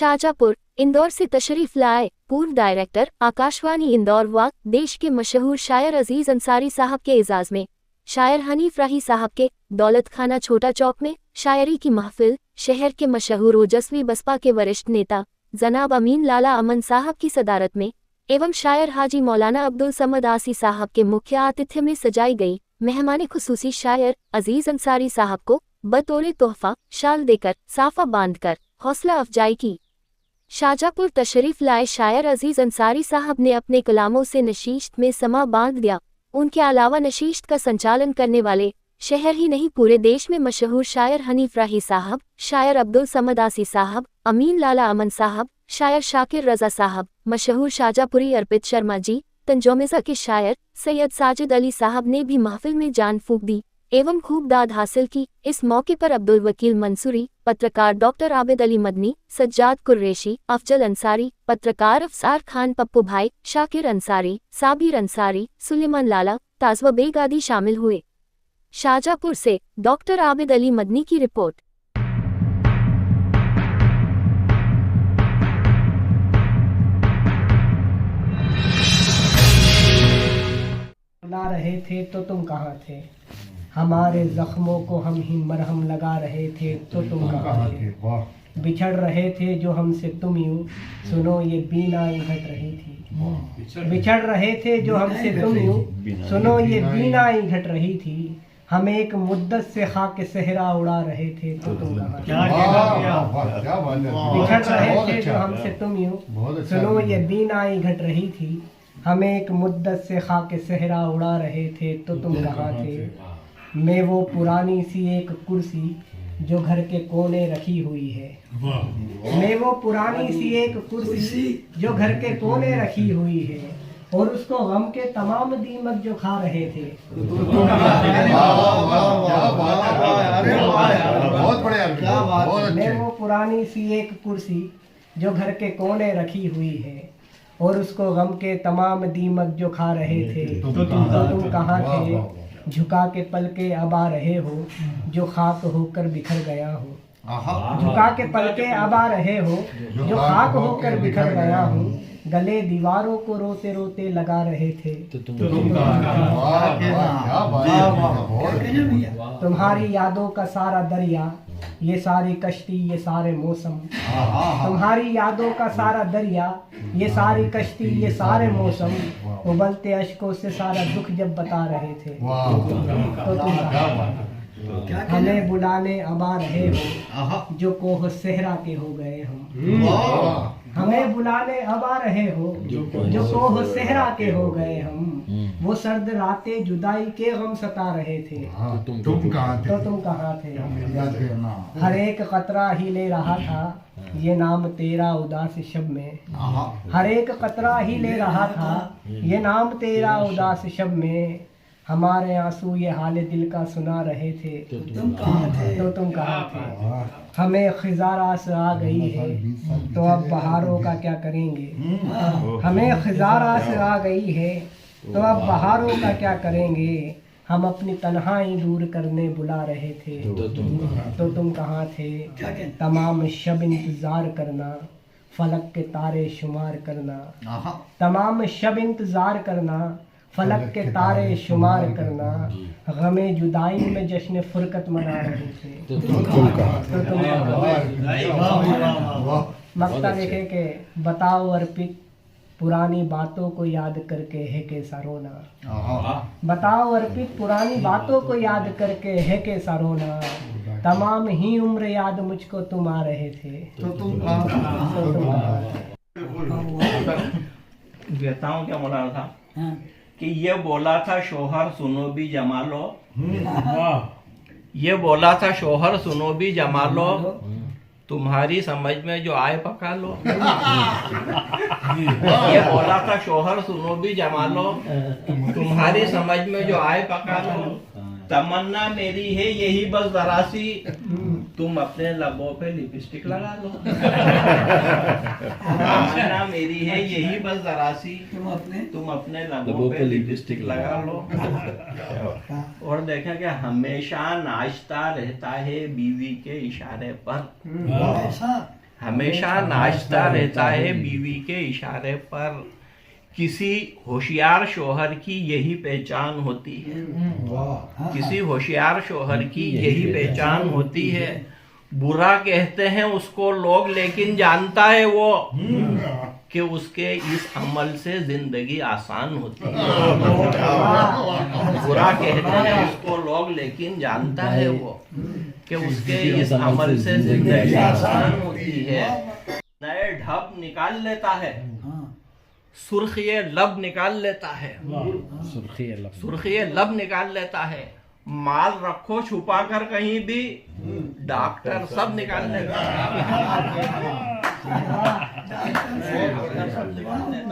शाहजहाँपुर इंदौर से तशरीफ लाए पूर्व डायरेक्टर आकाशवाणी इंदौर व देश के मशहूर शायर अजीज अंसारी साहब के एजाज में शायर हनीफ राही साहब के दौलत खाना छोटा चौक में शायरी की महफिल शहर के मशहूर ओजस्वी बसपा के वरिष्ठ नेता जनाब अमीन लाला अमन साहब की सदारत में एवं शायर हाजी मौलाना अब्दुल समद आसी साहब के मुख्य आतिथ्य में सजाई गई मेहमान खुसूसी शायर अजीज अंसारी साहब को बतौर तोहफा शाल देकर साफा बांधकर हौसला अफजाई की। शाहजहाँपुर तशरीफ लाए शायर अजीज अंसारी साहब ने अपने कलामों से नशीश्त में समा बांध दिया। उनके अलावा नशीश्त का संचालन करने वाले शहर ही नहीं पूरे देश में मशहूर शायर हनीफ राही साहब, शायर अब्दुल समद आसी साहब, अमीन लाला अमन साहब, शायर शाकिर रजा साहब, मशहूर शाहजहाँपुरी अर्पित शर्मा जी, तंजौमिज़ा के शायर सैयद साजिद अली साहब ने भी महफिल में जान फूंक दी एवं खूब दाद हासिल की। इस मौके पर अब्दुल वकील मंसूरी, पत्रकार डॉक्टर आबिद अली मदनी, सज्जाद कुरैशी, अफजल अंसारी, पत्रकार अफसार खान पप्पू भाई, शाकिर अंसारी, साबिर अंसारी, सुलेमान लाला, ताजवा बेग आदि शामिल हुए। शाहजहाँपुर से डॉक्टर आबिद अली मदनी की रिपोर्ट। ला रहे थे तो तुम कहाँ थे, हमारे जख्मों को हम ही मरहम लगा रहे थे तो तुम कहाँ थे, बिछड़ रहे थे जो हमसे तुम यूं, सुनो ये बीनाई घट रही थी, बिछड़ रहे थे जो हमसे तुम यूं, सुनो ये बीनाई घट रही थी, हम एक मुद्दत से खाक सहरा उड़ा रहे थे तो तुम कहाँ थे, बिछड़ रहे थे जो हमसे तुम यूं, सुनो ये बीनाई घट रही थी, हम एक मुद्दत से खाक सहरा उड़ा रहे थे तो तुम कहाँ थे, मैं वो पुरानी सी एक कुर्सी जो घर के कोने रखी हुई है, मैं वो पुरानी सी एक कुर्सी जो घर के कोने रखी हुई है, और उसको गम के तमाम दीमक जो खा रहे थे मैं वो पुरानी सी एक कुर्सी जो घर के कोने रखी हुई है, और उसको गम के तमाम दीमक जो खा रहे थे तो तुम कहाँ थे, झुका के पल के अब आ रहे हो जो खाक होकर बिखर गया हो, झुका के पल के अब आ रहे हो जो खाक होकर बिखर गया हूँ, गले दीवारों को रोते रोते लगा रहे थे तुम्हारी यादों का सारा दरिया, ये सारी कश्ती ये सारे मौसम, तुम्हारी यादों का सारा दरिया, ये सारी कश्ती ये सारे मौसम, उबलते अश्कों से सारा दुख जब बता रहे थे तो तुम हमें बुलाने अब आ रहे हो जो कोह सहरा के हो गए हम, हमें बुलाने अब आ रहे हो जो कोह सहरा के हो गए हम, वो सर्द रातें जुदाई के गम सता रहे थे तो तुम कहाँ थे, हर एक कतरा ही ले रहा था ये नाम तेरा उदास शब में, हर एक कतरा ही ले रहा था ये नाम तेरा उदास शब में, हमारे आंसू ये हाल दिल का सुना रहे थे तो तुम कहाँ थे, हमें खिजारास आ गई है तो अब बहारों का क्या करेंगे, हमें खिजारास आ गई है तो अब बहारों का क्या करेंगे, हम अपनी तन्हाई दूर करने बुला रहे थे तो तुम कहाँ थे, तमाम शब इंतजार करना फलक के तारे शुमार करना, तमाम शब इंतजार करना फलक के तारे शुमार करना, गमे जुदाई में जश्न फुरकत मना रहे थे तो तुम मक्ता देखे के बताओ अर्पित पुरानी बातों को याद करके है कैसा रोना, बताओ अर्पित पुरानी बातों को याद करके है कैसा रोना, तमाम ही उम्र याद मुझको तुम आ रहे थे तो तुम व्यताओं क्या बोला था कि ये बोला था शोहर सुनो भी जमा लो, ये बोला था शोहर सुनो भी जमा लो, तुम्हारी समझ में जो आए पका लो, ये बोला था शोहर सुनो भी जमा लो, तुम्हारी समझ में जो आए पका लो, तमन्ना मेरी है यही बस जरा सी, तुम अपने लबों पे लिपस्टिक लगा लो, तमन्ना मेरी है यही बस जरा सी, तुम अपने लबों पे लिपस्टिक लगा लो। और देखा क्या हमेशा नाचता रहता है बीवी के इशारे पर, हमेशा नाचता रहता है बीवी के इशारे पर। किसी होशियार शोहर की यही पहचान होती है, किसी होशियार शोहर की यही पहचान होती है। बुरा कहते हैं उसको लोग, लेकिन जानता है वो कि उसके इस अमल से जिंदगी आसान होती है। बुरा कहते हैं उसको लोग, लेकिन जानता है वो कि उसके इस अमल से जिंदगी आसान होती है। नए ढब निकाल लेता है, सुर्खिए लब निकाल लेता है, सुर्खिए लब निकाल लेता है। माल रखो छुपा कर कहीं भी, डॉक्टर सब निकाल लेता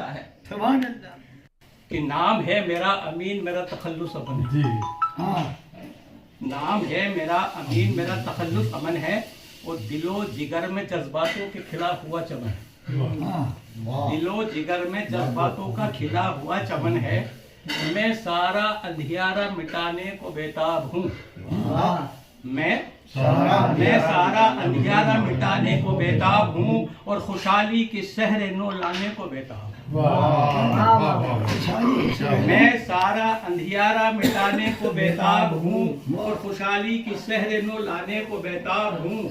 है। कि नाम है मेरा अमीन, मेरा तखल्लुस अमन है। नाम है मेरा अमीन, मेरा तखल्लुस अमन है। और दिलो जिगर में जज्बातों के खिला हुआ चमन है। दिलो जिगर में जज्बातों का खिला हुआ चमन है। मैं सारा अंधियारा मिटाने को बेताब हूँ। मैं सारा अंधियारा मिटाने को बेताब हूँ और खुशहाली की सहरे नो लाने को बेताब हूँ। मैं सारा अंधियारा मिटाने को बेताब हूँ और खुशहाली की सहरे नो लाने को बेताब हूँ।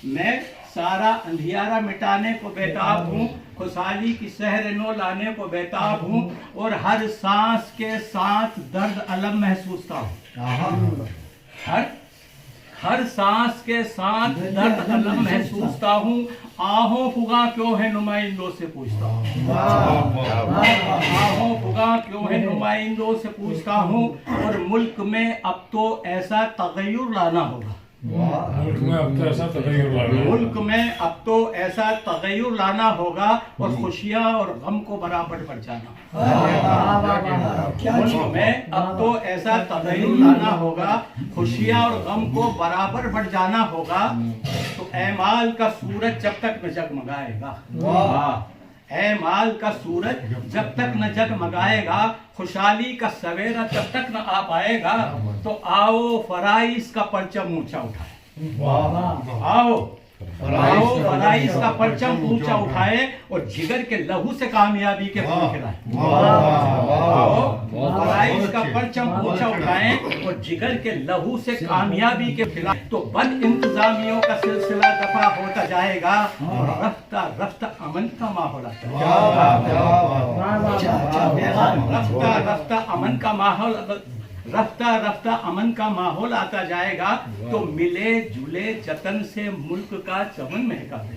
मैं सारा अंधियारा मिटाने को बेताब हूँ, खुशहाली की सहर नो लाने को बेताब हूँ और हर सांस के साथ दर्द अलम महसूसता हूँ। हर सांस के साथ दर्द अलम महसूसता हूँ। आहों फुगा क्यों है नुमाइंदों से पूछता हूँ। आहों फुगा क्यों है नुमाइंदों से पूछता हूँ। और मुल्क में अब तो ऐसा तगय्युर लाना होगा। मुल्क में अब तो ऐसा तगय्युर लाना होगा और खुशियाँ और गम को बराबर बढ़ जाना। मुल्क में अब तो ऐसा तगय्युर लाना होगा, खुशियाँ और गम को बराबर बढ़ जाना होगा। तो ऐमाल का सूरज जब तक न जगमगाएगा, ऐमाल का सूरज जब तक न जगमगाएगा, खुशहाली का सवेरा जब तक न आ पाएगा, तो आओ फराइज का परचम ऊंचा उठाए। आओ फराइज का परचम ऊंचा उठाए और जिगर के लहू से कामयाबी के फूल खिलाए। आओ फराइज का परचम ऊंचा उठाए और जिगर के लहू से कामयाबी के खिलाए। तो बद इंतजामियों का सिलसिला दफा होता जाएगा और रफ्ता रफ्ता अमन का माहौल आता जाएगा। रफ्ता अमन का माहौल, रफ्ता रफ्ता अमन का माहौल आता जाएगा। तो मिले जुले जतन से मुल्क का चमन महका दे।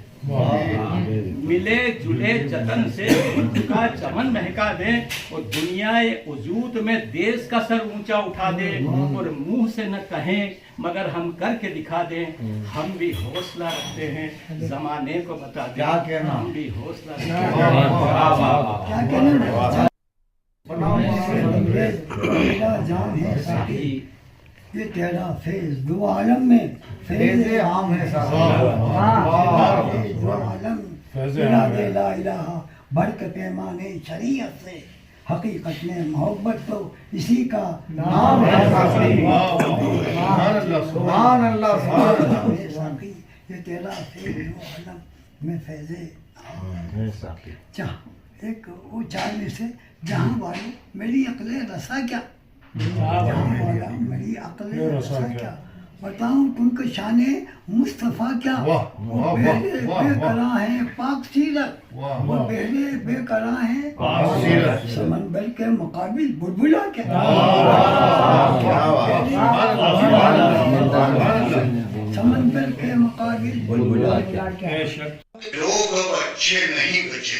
मिले जुले जतन से मुल्क का चमन महका दे और दुनियाए वजूद में देश का सर ऊंचा उठा दे। और मुंह से न कहें मगर हम करके दिखा दें। हम भी हौसला रखते हैं, जमाने को बता दें हम भी हौसला रखते हैं। तेरा जान है साथी, ये तेरा फैज दो आलम में फैज आम है साथी। दो आलम तेरा दे ला इलाहा बरकत पैमाने शरीयत से। हकीकत में मोहब्बत तो इसी का नाम है साथी। सुभान अल्लाह। साथी ये तेरा फैज दो आलम में फैज़े साथी। चाह एक वो चार में से जहाँ वाली मेरी अकले रसा क्या, जहाँ वाला मेरी अकले रसा क्या। बताऊं तुमको शाने मुस्तफ़ा क्या। वो बेहरे बेकरा है पाक सीरत, वो बेहरे बेकरा है समंदर के मुकाबिल बुलबुला क्या। समंदर के मुकाबिल बुलबुला क्या। लोग अब अच्छे नहीं बचे।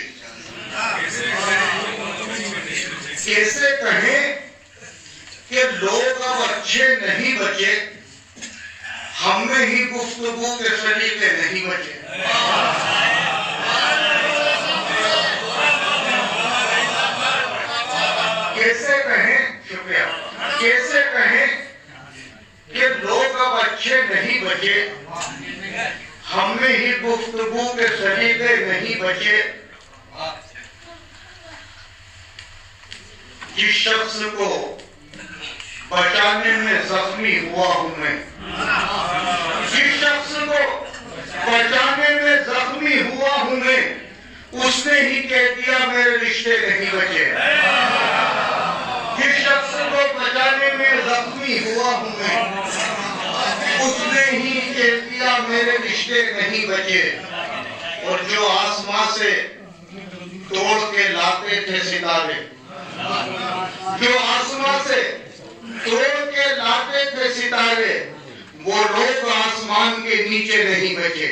कैसे कहें कि लोग अब अच्छे नहीं बचे, हम में ही गुफ्तगू के सलीके नहीं बचे। कैसे कहें, शुक्रिया, कैसे कहें कि लोग अब अच्छे नहीं बचे, हम में ही गुफ्तगू के सलीके नहीं बचे। जिस शख्स को बचाने में जख्मी हुआ हूं मैं, जिस शख्स को बचाने में जख्मी हुआ हूं मैं, उसने ही कह दिया मेरे रिश्ते नहीं बचे। जिस शख्स को बचाने में जख्मी हुआ हूं मैं, उसने ही कह दिया मेरे रिश्ते नहीं बचे। और जो आसमां से तोड़ के लाते थे सितारे, जो आसमां से तोड़ के लाते थे सितारे, वो लोग आसमान के नीचे नहीं बचे।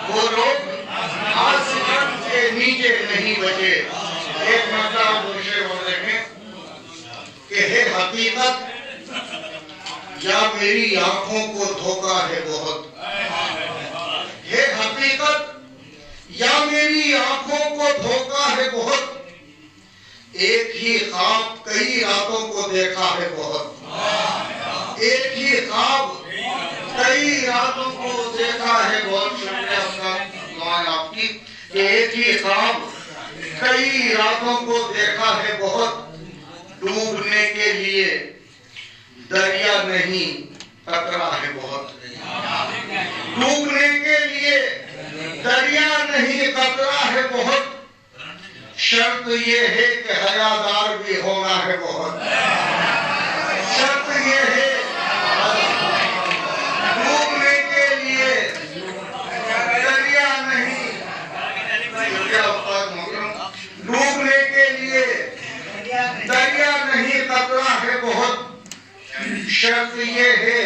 वो लोग आसमान के नीचे नहीं बचे। एक मतलब दूसरे बोल देखें कि है हकीकत या मेरी आंखों को धोखा है बहुत, है हकीकत या मेरी आंखों को धोखा है बहुत। एक ही ख्वाब कई रातों को देखा है बहुत, एक ही ख्वाब कई रातों को देखा है बहुत। शुक्रिया आपकी कि एक ही ख्वाब कई रातों को देखा है बहुत। डूबने के लिए दरिया नहीं खतरा है बहुत, डूबने के लिए दरिया नहीं खतरा है बहुत। शर्त ये है कि हयादार भी होना है बहुत। शर्त ये है डूबने के लिए दरिया नहीं, डूबने के लिए दरिया नहीं खतरा है बहुत। शर्त ये है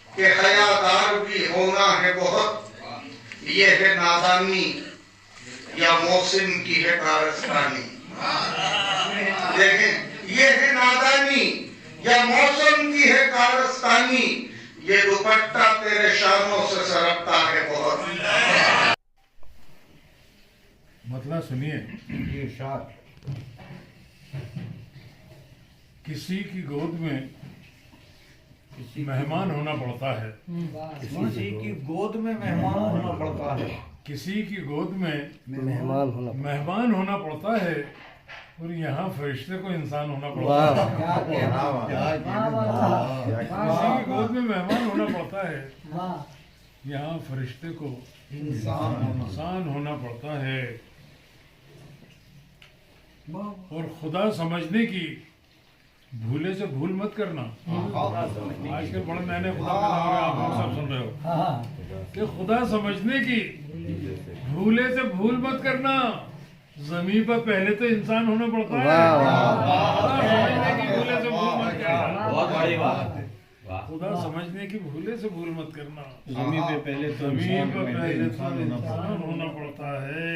कि हयादार भी होना है बहुत। ये है नादानी या मौसम की है कारस्तानी। देखें, ये है नादानी या मौसम की है कारस्तानी। ये दुपट्टा तेरे शानों से सरकता है बहुत। मतलब सुनिए, किसी की गोद में मेहमान होना पड़ता है, किसी की गोद में मेहमान होना पड़ता है, किसी की गोद में मेहमान होना पड़ता है, और यहाँ फरिश्ते को इंसान होना पड़ता है। किसी की गोद में मेहमान होना पड़ता है, यहाँ फरिश्ते को इंसान होना पड़ता है। और खुदा समझने की भूले से भूल मत करना। आजकल बड़े नए खुदा का नाम है, आप सब सुन रहे हो कि खुदा समझने की भूले से भूल मत करना। जमीन पर पहले तो इंसान होना पड़ता है। समझने की भूले से भूल मत करना। बहुत बड़ी बात है। खुदा समझने की भूले से भूल मत करना। जमीन पे पहले तो इंसान होना पड़ता है।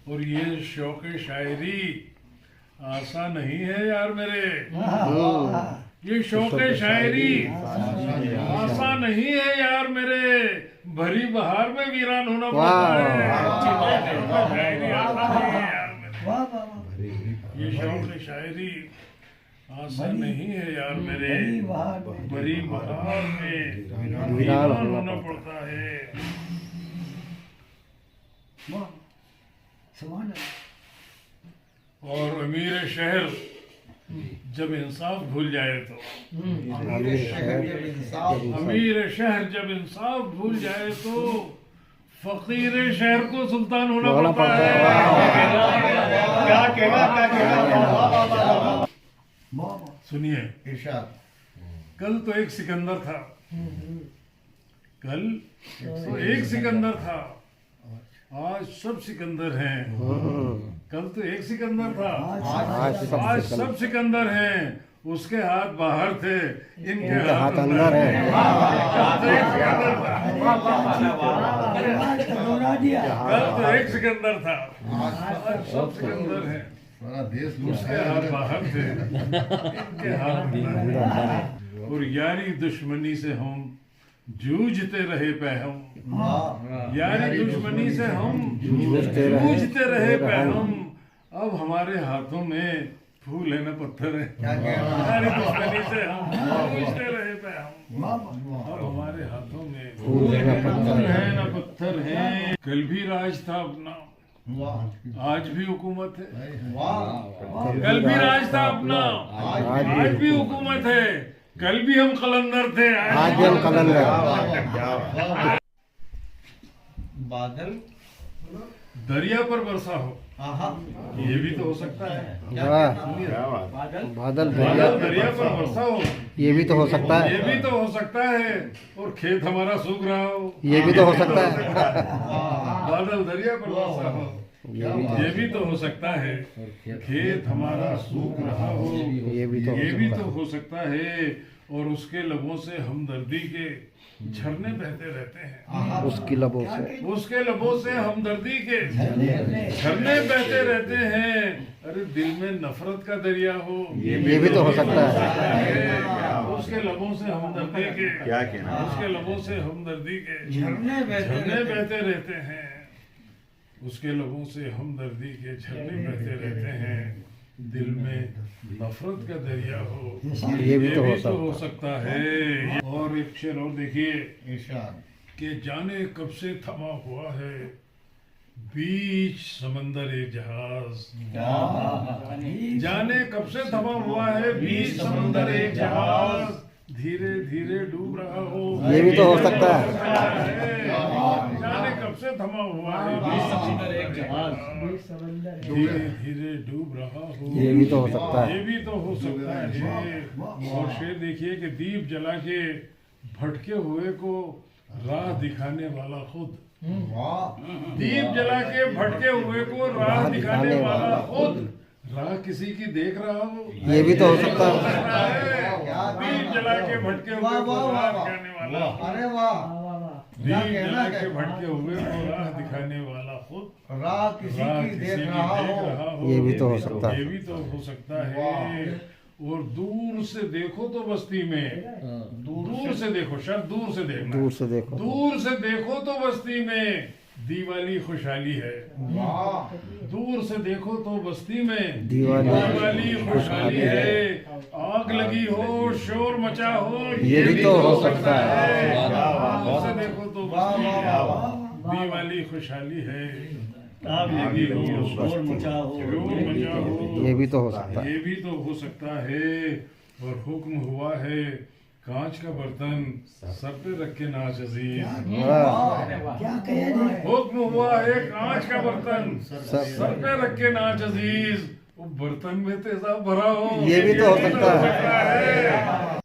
और ये शौक शायरी आसान नहीं है यार मेरे। ये शौक शायरी आसान नहीं है यार मेरे। भरी बहार में वीरान होना पड़ता है। शायरी आसान नहीं है यार मेरे। ये शौक शायरी आसान नहीं है यार मेरे। भरी बहार में वीरान होना पड़ता है। और अमीर शहर जब इंसाफ भूल जाए तो, अमीर शहर जब इंसाफ भूल जाए तो फकीर शहर को सुल्तान होना पड़ता है। सुनिए, कल तो एक सिकंदर था, कल तो एक सिकंदर था, आज सब सिकंदर हैं। कल तो एक सिकंदर था, आज सब सिकंदर हैं। उसके हाथ बाहर थे, इनके हाथ अंदर हैं। कल तो एक सिकंदर था, आज सब सिकंदर हैं। उसके हाथ बाहर थे, इनके हाथ अंदर हैं। और यारी दुश्मनी से हम जूझते रहे पैहम, यारी दुश्मनी से हम जूझते रहे पैहम। अब हमारे हाथों में फूल है न पत्थर है। यारी दुश्मनी से हम जूझते रहे पैहम, अब हमारे हाथों में फूल है न पत्थर है। कल भी राज था अपना, आज भी हुकूमत है। कल भी राज था अपना, आज भी हुकूमत है। कल भी हम कलंदर थे, आज भी हम कलंदर। बादल दरिया पर वर्षा हो, ये भी तो हो सकता है। बादल दरिया पर वर्षा हो, ये भी तो हो सकता ये है। भी तो हो सकता है। और खेत हमारा सूख रहा हो, ये भी तो हो सकता है। बादल दरिया पर वर्षा हो, ये भी तो हो सकता है। खेत हमारा सूख रहा हो, ये भी तो हो सकता है। और उसके लबों से हमदर्दी के झरने बहते रहते हैं। उसकी लबों से, उसके लबों से हमदर्दी के झरने बहते रहते हैं। अरे दिल में नफरत का दरिया हो, ये भी तो हो सकता है। उसके लबों से हमदर्दी के, क्या कहना, उसके लबों से हमदर्दी के झरने बहते रहते हैं। उसके लबों से हमदर्दी के झरने बहते रहते हैं। दिल में नफरत का दरिया हो, ये भी तो हो सकता है। और एक शेर और देखिए कि जाने कब से थमा हुआ है बीच समंदर एक जहाज। जाने कब से थमा हुआ है बीच समंदर एक जहाज, धीरे धीरे डूब रहा हो, ये भी तो हो सकता है। जाने कब से थमा हुआ है बीच समंदर एक जहाज, धीरे धीरे डूब रहा हो, ये भी तो हो सकता है। ये भी तो हो सकता है। और शेर देखिए कि दीप जला के भटके हुए को राह दिखाने वाला खुद, दीप जला के भटके हुए को राह दिखाने वाला खुद, राह किसी की देख रहा हो, ये भी तो हो सकता है। दीप जला के भटके हुए को राह दिखाने वाला, अरे वाह, दीप जला के भटके हुए को राह दिखाने वाला खुद, राह किसी की देख रहा हो, ये भी तो हो सकता है। ये भी तो हो सकता है। और दूर से देखो तो बस्ती में, दूर से देखो, शायद दूर से देखना, दूर से देखो, दूर से देखो तो बस्ती में दिवाली खुशहाली है। दूर से देखो तो बस्ती में दिवाली खुशहाली है। आग लगी हो, शोर मचा हो, ये भी तो हो सकता है। दूर से देखो तो बस्ती में दिवाली खुशहाली है। आग लगी हो, शोर मचा हो, ये भी तो हो सकता है। ये भी तो हो सकता है। और हुक्म हुआ है कांच का बर्तन सर पे रख के नाच अजीज। हुक्म हुआ है कांच का बर्तन सर पे रख के नाच अजीज, वो बर्तन में तेजाब भरा हो, ये भी तो हो सकता है।